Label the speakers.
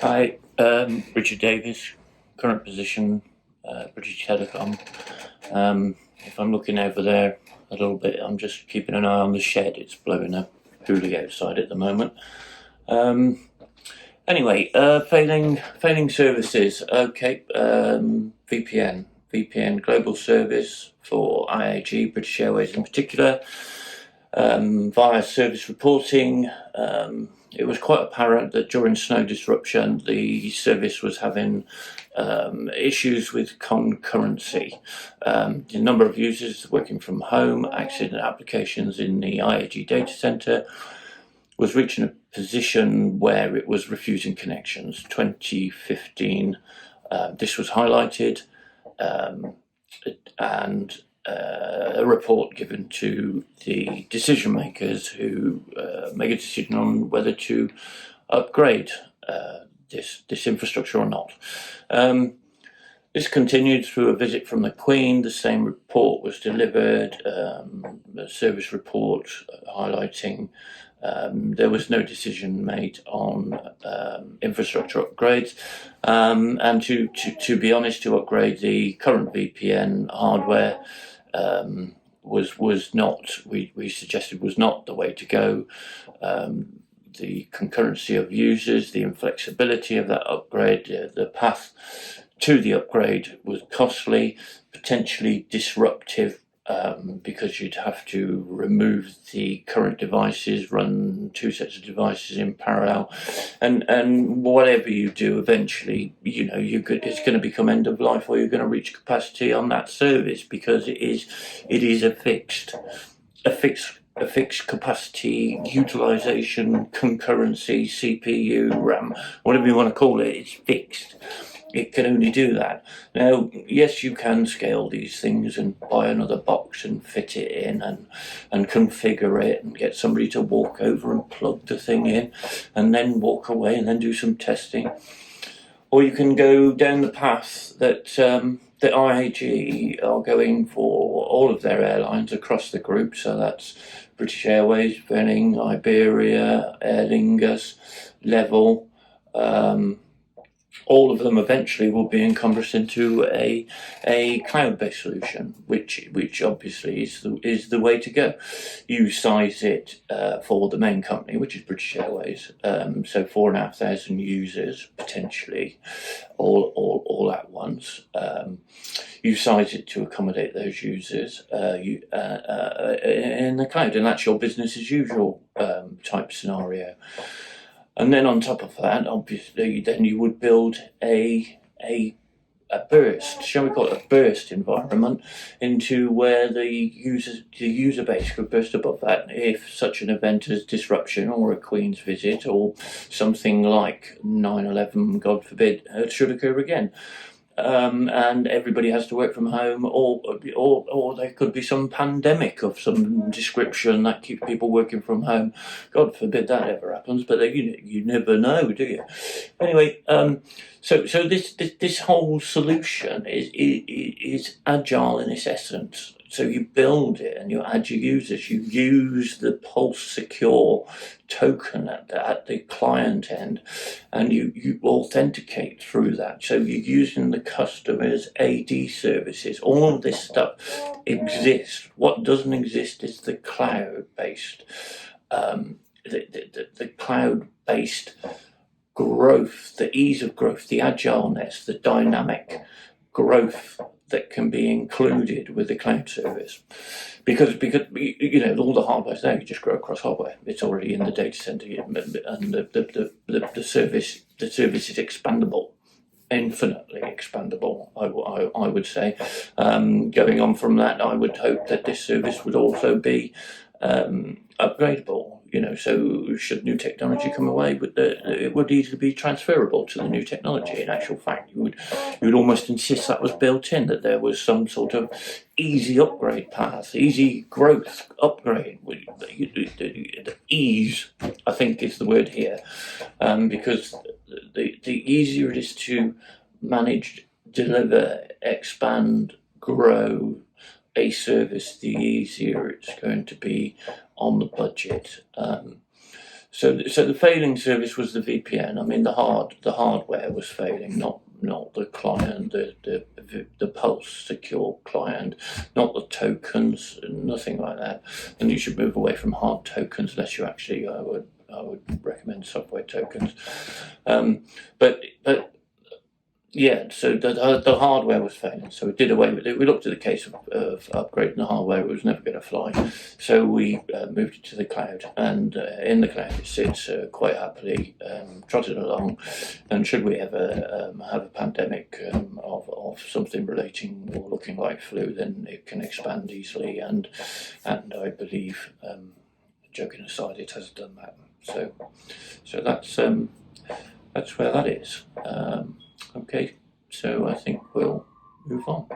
Speaker 1: Hi, Richard Davis, current position, British Telecom. If I'm looking over there a little bit, I'm just keeping an eye on the shed. It's blowing a hoolie outside at the moment. Anyway, failing services. Okay, VPN global service for IAG, British Airways in particular. Via service reporting, it was quite apparent that during snow disruption, the service was having issues with concurrency. The number of users working from home, accessing applications in the IAG data center was reaching a position where it was refusing connections. 2015, this was highlighted, and a report given to the decision makers who make a decision on whether to upgrade this infrastructure or not. This continued through a visit from the Queen. The same report was delivered, a service report highlighting there was no decision made on infrastructure upgrades, and to be honest, to upgrade the current VPN hardware was not, we suggested, was not the way to go. The concurrency of users, the inflexibility of that upgrade, the path to the upgrade was costly, potentially disruptive, because you'd have to remove the current devices, run two sets of devices in parallel, and whatever you do, eventually, it's going to become end of life, or you're going to reach capacity on that service, because it is a fixed capacity, utilization, concurrency, CPU, RAM, whatever you want to call it. It's fixed. It can only do that. Now, yes, you can scale these things and buy another box and fit it in and configure it and get somebody to walk over and plug the thing in and then walk away and then do some testing. Or you can go down the path that the IAG are going for all of their airlines across the group. So that's British Airways, Vueling, Iberia, Aer Lingus, Level. All of them eventually will be encompassed into a cloud-based solution, which obviously is the way to go. You size it for the main company, which is British Airways, so 4,500 users potentially, all at once. You size it to accommodate those users in the cloud, and that's your business as usual type scenario. And then on top of that, obviously, then you would build a burst, shall we call it a burst environment, into where the user base could burst above that if such an event as disruption or a Queen's visit or something like 9/11, God forbid, should occur again. And everybody has to work from home, or there could be some pandemic of some description that keeps people working from home. God forbid that ever happens, but you never know, do you? Anyway, so this whole solution is agile in its essence. So you build it and you add your users. You use the Pulse Secure token at the client end, and you authenticate through that. So you're using the customer's AD services. All of this stuff exists. What doesn't exist is the cloud-based, the cloud-based growth, the ease of growth, the agileness, the dynamic growth that can be included with the cloud service, because all the hardware's there. You just grow across hardware. It's already in the data center, and the service is expandable, infinitely expandable. I would say. Going on from that, I would hope that this service would also be upgradable. So should new technology come away, it would easily be transferable to the new technology. In actual fact, you would almost insist that was built in, that there was some sort of easy upgrade path, easy growth upgrade. The ease, I think, is the word here, because the easier it is to manage, deliver, expand, grow a service, the easier it's going to be on the budget. So the failing service was the VPN. I mean, the hardware was failing, not the client, the Pulse secure client, not the tokens, nothing like that. And you should move away from hard tokens unless you actually. I would recommend software tokens. But yeah, so the hardware was failing, so we did away with it. We looked at the case of upgrading the hardware; it was never going to fly. So we moved it to the cloud, and in the cloud it sits quite happily, trotting along. And should we ever have a pandemic of something relating or looking like flu, then it can expand easily. And I believe, joking aside, it has done that. So that's where that is. Okay, so I think we'll move on.